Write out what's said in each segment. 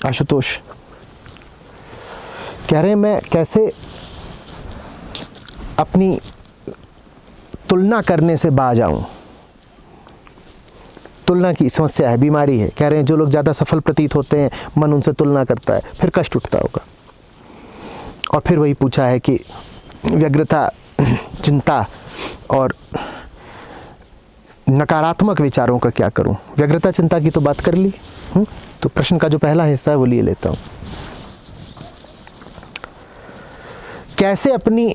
आशुतोष कह रहे हैं मैं कैसे अपनी तुलना करने से बाज आऊं। तुलना की समस्या है, बीमारी है। कह रहे हैं जो लोग ज़्यादा सफल प्रतीत होते हैं मन उनसे तुलना करता है, फिर कष्ट उठता होगा। और फिर वही पूछा है कि व्यग्रता, चिंता और नकारात्मक विचारों का क्या करूं। व्यग्रता चिंता की तो बात कर ली। तो प्रश्न का जो पहला हिस्सा है वो लिए लेता हूं। कैसे अपनी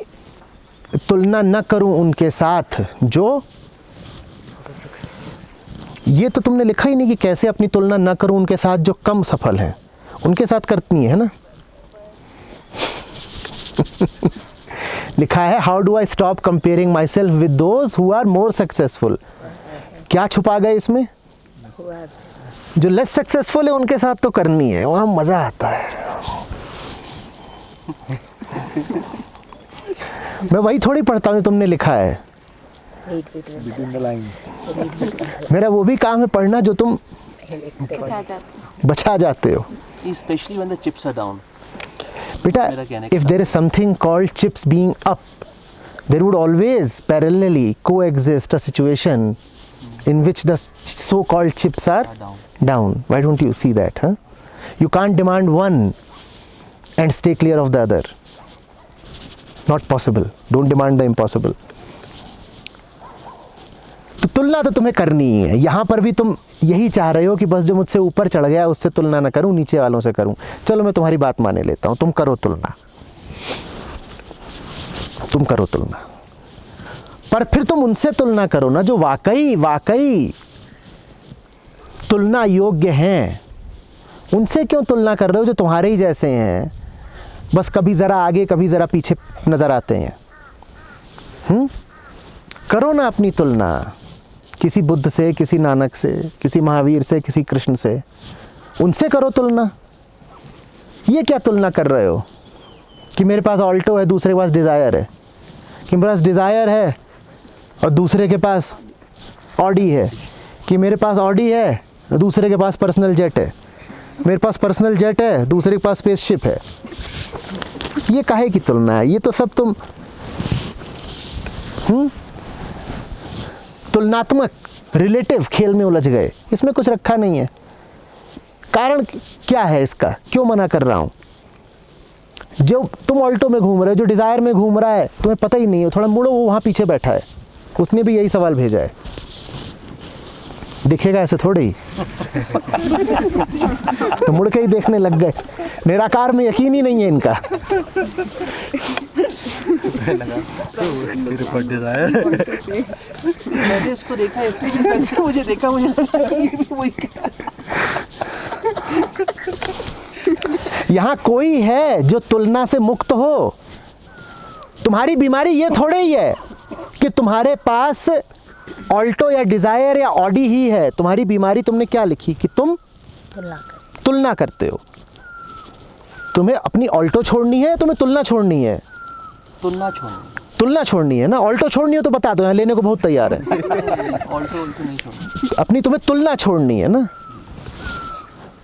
तुलना न करूं उनके साथ जो, ये तो तुमने लिखा ही नहीं कि कैसे अपनी तुलना न करूं उनके साथ जो कम सफल हैं। उनके साथ करती है ना। लिखा है how do I stop comparing myself with those who are more successful. क्या छुपा गए इसमें? जो लेस सक्सेसफुल है उनके साथ तो करनी है, वहां मजा आता है। मैं वही थोड़ी पढ़ता हूँ तुमने लिखा है। मेरा वो भी काम है पढ़ना जो तुम बचा जाते हो। Especially when the chips are down. बेटा, if there is something called chips being up, there would always parallelly coexist a situation in which the so-called chips are down. Why don't you see that? Huh? You can't demand one and stay clear of the other. Not possible. Don't demand the impossible. तो तुलना तो तुम्हें करनी ही है। यहाँ पर भी तुम यही चाह रहे हो कि बस जो मुझसे ऊपर चढ़ गया उससे तुलना ना करूं, नीचे वालों से करूं। चलो मैं तुम्हारी बात माने लेता हूं, तुम करो तुलना, तुम करो तुलना, पर फिर तुम उनसे तुलना करो ना जो वाकई तुलना योग्य हैं। उनसे क्यों तुलना कर रहे हो जो तुम्हारे ही जैसे हैं, बस कभी जरा आगे कभी जरा पीछे नजर आते हैं। करो ना अपनी तुलना किसी बुद्ध से, किसी नानक से, किसी महावीर से, किसी कृष्ण से। उनसे करो तुलना। ये क्या तुलना कर रहे हो कि मेरे पास ऑल्टो है दूसरे के पास डिज़ायर है, कि मेरे पास डिज़ायर है और दूसरे के पास ऑडी है, कि मेरे पास ऑडी है दूसरे के पास पर्सनल जेट है, मेरे पास पर्सनल जेट है दूसरे के पास स्पेसशिप है। ये काहे की तुलना है? ये तो सब तुम तुलनात्मक रिलेटिव खेल में उलझ गए। इसमें कुछ रखा नहीं है। कारण क्या है इसका? क्यों मना कर रहा हूं? जो तुम ऑल्टो में घूम रहे हो, जो डिजायर में घूम रहा है, तुम्हें पता ही नहीं है। थोड़ा मुड़ो, वो वहां पीछे बैठा है, उसने भी यही सवाल भेजा है। दिखेगा ऐसे थोड़ी ही। तो मुड़ के ही देखने लग गए। निराकार में यकीन ही नहीं है इनका। मैंने इसको देखा, इसने मुझे देखा, मुझे यहाँ कोई है जो तुलना से मुक्त हो। तुम्हारी बीमारी ये थोड़े ही है कि तुम्हारे पास ऑल्टो या डिजायर या ऑडी ही है। तुम्हारी बीमारी तुमने क्या लिखी कि तुम तुलना करते हो। तुम्हें अपनी ऑल्टो छोड़नी है, तुम्हें तुलना छोड़नी है। तुलना छोड़नी है ना। ऑल्टो छोड़नी हो तो बता दो, यहाँ लेने को बहुत तैयार है। ऑल्टो नहीं छोड़नी, अपनी तुम्हें तुलना छोड़नी है ना।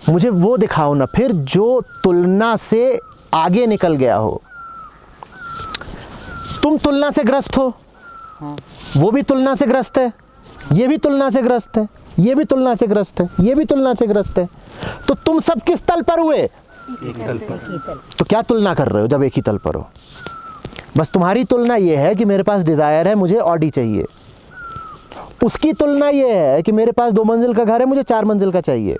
मुझे वो दिखाओ ना फिर जो तुलना से आगे निकल गया हो। तुम तुलना से ग्रस्त हो, वो भी तुलना से ग्रस्त है, ये भी तुलना से ग्रस्त है, ये भी तुलना से ग्रस्त है, ये भी तुलना से ग्रस्त है। तो तुम सब किस तल पर हुए? एक तल पर। तो क्या तुलना कर रहे हो जब एक ही तल पर हो? बस तुम्हारी तुलना ये है कि मेरे पास डिजायर है, मुझे ऑडी चाहिए। उसकी तुलना ये है कि मेरे पास 2 मंजिल का घर है, मुझे 4 मंजिल का चाहिए।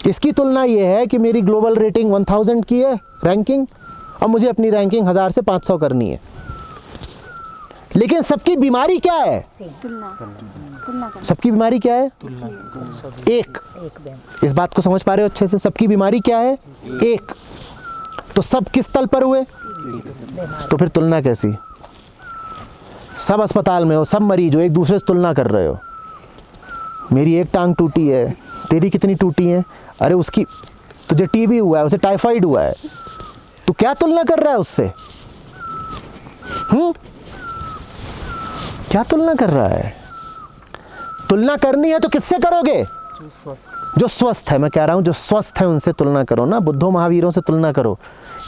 इसकी तुलना ये है कि मेरी ग्लोबल रेटिंग 1000 की है रैंकिंग, और मुझे अपनी रैंकिंग 1000 से 500 करनी है। लेकिन सबकी बीमारी क्या है? तुलना। सबकी बीमारी क्या है? एक। इस बात को समझ पा रहे हो अच्छे से? सबकी बीमारी क्या है? एक। तो सब किस तल पर हुए? तो फिर तुलना कैसी? सब अस्पताल में हो, सब मरीज हो, एक दूसरे से तुलना कर रहे हो। मेरी एक टांग टूटी है, तेरी कितनी टूटी है? अरे उसकी तुझे टीबी हुआ है, उसे टाइफाइड हुआ है। तू क्या तुलना कर रहा है उससे? क्या तुलना कर रहा है? तुलना करनी है तो किससे करोगे? जो स्वस्थ है, मैं कह रहा हूँ जो स्वस्थ है उनसे तुलना करो ना। बुद्धों महावीरों से तुलना करो।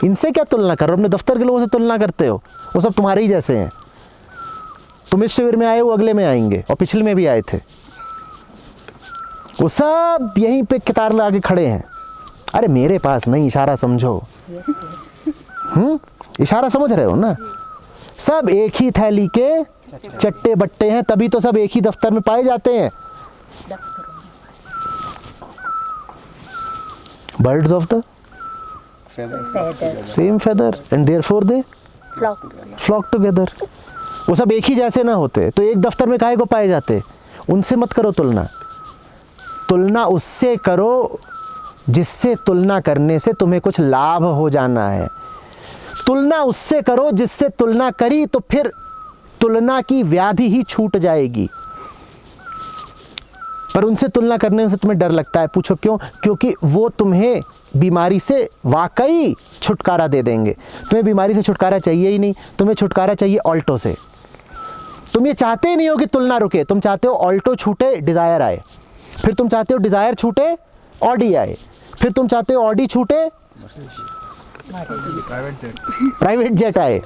इनसे क्या तुलना करो? अपने दफ्तर के लोगों से तुलना करते हो, वो सब तुम्हारे ही जैसे हैं। तुम इस शिविर में आए हो, अगले में आएंगे, और पिछले में भी आए थे। वो सब यहीं पे कतार लगा के खड़े हैं। अरे मेरे पास नहीं, इशारा समझो। इशारा समझ रहे हो ना? सब एक ही थैली के चट्टे बट्टे हैं, तभी तो सब एक ही दफ्तर में पाए जाते हैं। Birds of the same feather and therefore they flock together. वो सब एक ही जैसे ना होते तो एक दफ्तर में काहे को पाए जाते? उनसे मत करो तुलना। तुलना उससे करो जिससे तुलना करने से तुम्हें कुछ लाभ हो जाना है। तुलना उससे करो जिससे तुलना करी तो फिर तुलना की व्याधि ही छूट जाएगी। पर उनसे तुलना करने से तुम्हें डर लगता है। पूछो क्यों? क्योंकि वो तुम्हें बीमारी से वाकई छुटकारा दे देंगे। तुम्हें बीमारी से छुटकारा चाहिए ही नहीं, तुम्हें छुटकारा चाहिए ऑल्टो से। तुम ये चाहते ही नहीं हो कि तुलना रुके, तुम चाहते हो ऑल्टो छूटे डिज़ायर आए, फिर तुम चाहते हो डिज़ायर छूटे ऑडी आए, फिर तुम चाहते हो ऑडी छूटे प्राइवेट जेट आए।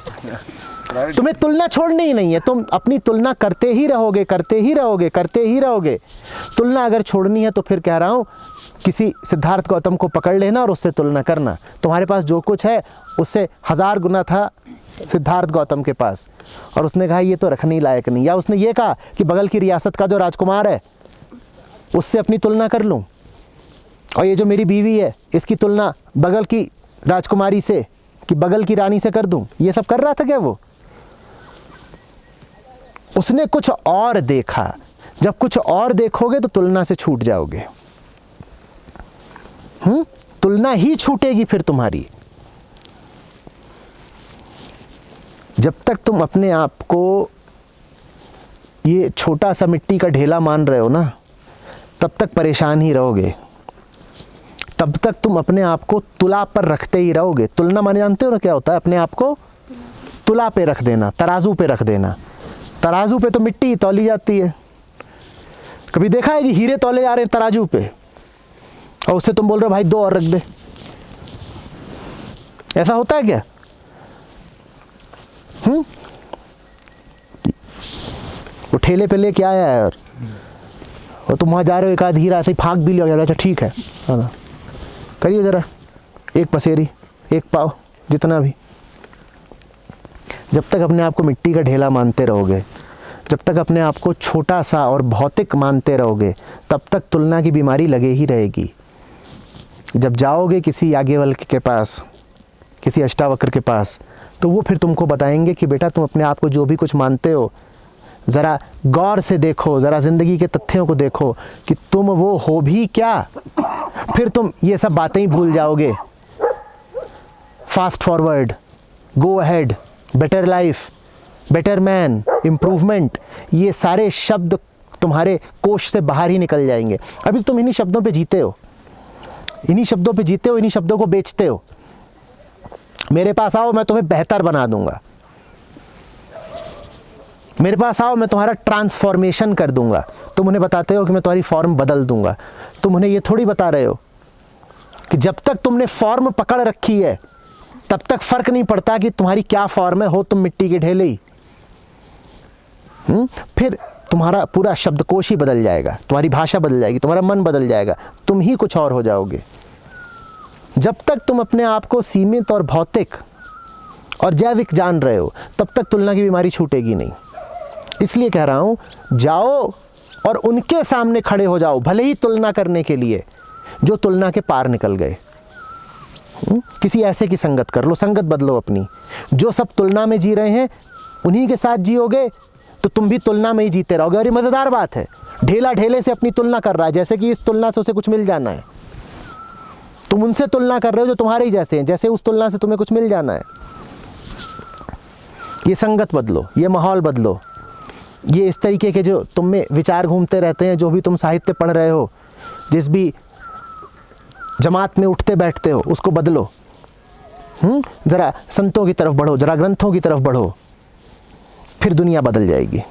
तुम्हें तुलना छोड़नी ही नहीं है, तुम अपनी तुलना करते ही रहोगे, करते ही रहोगे, करते ही रहोगे। तुलना अगर छोड़नी है तो फिर कह रहा हूँ किसी सिद्धार्थ गौतम को पकड़ लेना और उससे तुलना करना। तुम्हारे पास जो कुछ है उससे 1000 गुना था सिद्धार्थ गौतम के पास, और उसने कहा ये तो रखने लायक नहीं। या उसने ये कहा कि बगल की रियासत का जो राजकुमार है उससे अपनी तुलना कर लूँ, और ये जो मेरी बीवी है इसकी तुलना बगल की राजकुमारी से कि बगल की रानी से कर दूं। ये सब कर रहा था क्या वो? उसने कुछ और देखा। जब कुछ और देखोगे तो तुलना से छूट जाओगे। तुलना ही छूटेगी फिर तुम्हारी। जब तक तुम अपने आप को ये छोटा सा मिट्टी का ढेला मान रहे हो ना, तब तक परेशान ही रहोगे। तब तक तुम अपने आप को तुला पर रखते ही रहोगे। तुलना माने जानते हो ना क्या होता है? अपने आप को तुला पे रख देना, तराजू पे रख देना। तराजू पे तो मिट्टी तौली जाती है। कभी देखा है कि हीरे तौले जा रहे हैं तराजू पे, और उससे तुम बोल रहे हो भाई 2 और रख दे? ऐसा होता है क्या? वो ठेले पे लेके आया है और तुम वहां जा रहे हो, एक आध हीरा ऐसे ही फाँक भी लिया। अच्छा ठीक है, करिए ज़रा, 1 पसेरी 1 पाव जितना भी। जब तक अपने आप को मिट्टी का ढेला मानते रहोगे, जब तक अपने आप को छोटा सा और भौतिक मानते रहोगे, तब तक तुलना की बीमारी लगे ही रहेगी। जब जाओगे किसी याज्ञवल्क्य के पास, किसी अष्टावक्र के पास, तो वो फिर तुमको बताएंगे कि बेटा तुम अपने आप को जो भी कुछ मानते हो, ज़रा गौर से देखो, ज़रा ज़िंदगी के तथ्यों को देखो कि तुम वो हो भी क्या। फिर तुम ये सब बातें ही भूल जाओगे। Fast forward, go ahead, better life, better man, improvement, ये सारे शब्द तुम्हारे कोश से बाहर ही निकल जाएंगे। अभी तुम इन्हीं शब्दों पे जीते हो, इन्हीं शब्दों पे जीते हो, इन्हीं शब्दों को बेचते हो। मेरे पास आओ, मैं तुम्हें बेहतर बना दूंगा। मेरे पास आओ, मैं तुम्हारा ट्रांसफॉर्मेशन कर दूंगा। तुम उन्हें बताते हो कि मैं तुम्हारी फॉर्म बदल दूंगा। तुम उन्हें ये थोड़ी बता रहे हो कि जब तक तुमने फॉर्म पकड़ रखी है तब तक फर्क नहीं पड़ता कि तुम्हारी क्या फॉर्म है, हो तुम मिट्टी के ढेले ही। फिर तुम्हारा पूरा शब्दकोश ही बदल जाएगा, तुम्हारी भाषा बदल जाएगी, तुम्हारा मन बदल जाएगा, तुम ही कुछ और हो जाओगे। जब तक तुम अपने आप को सीमित और भौतिक और जैविक जान रहे हो, तब तक तुलना की बीमारी छूटेगी नहीं। इसलिए कह रहा हूं, जाओ और उनके सामने खड़े हो जाओ, भले ही तुलना करने के लिए, जो तुलना के पार निकल गए। किसी ऐसे की संगत कर लो, संगत बदलो अपनी। जो सब तुलना में जी रहे हैं उन्हीं के साथ जियोगे तो तुम भी तुलना में ही जीते रहोगे। और ये मज़ेदार बात है, ढेला ढेले से अपनी तुलना कर रहा है, जैसे कि इस तुलना से उसे कुछ मिल जाना है। तुम उनसे तुलना कर रहे हो जो तुम्हारे ही जैसे हैं, जैसे उस तुलना से तुम्हें कुछ मिल जाना है। ये संगत बदलो, ये माहौल बदलो, ये इस तरीके के जो तुम में विचार घूमते रहते हैं, जो भी तुम साहित्य पढ़ रहे हो, जिस भी जमात में उठते बैठते हो, उसको बदलो। ज़रा संतों की तरफ बढ़ो, ज़रा ग्रंथों की तरफ बढ़ो, फिर दुनिया बदल जाएगी।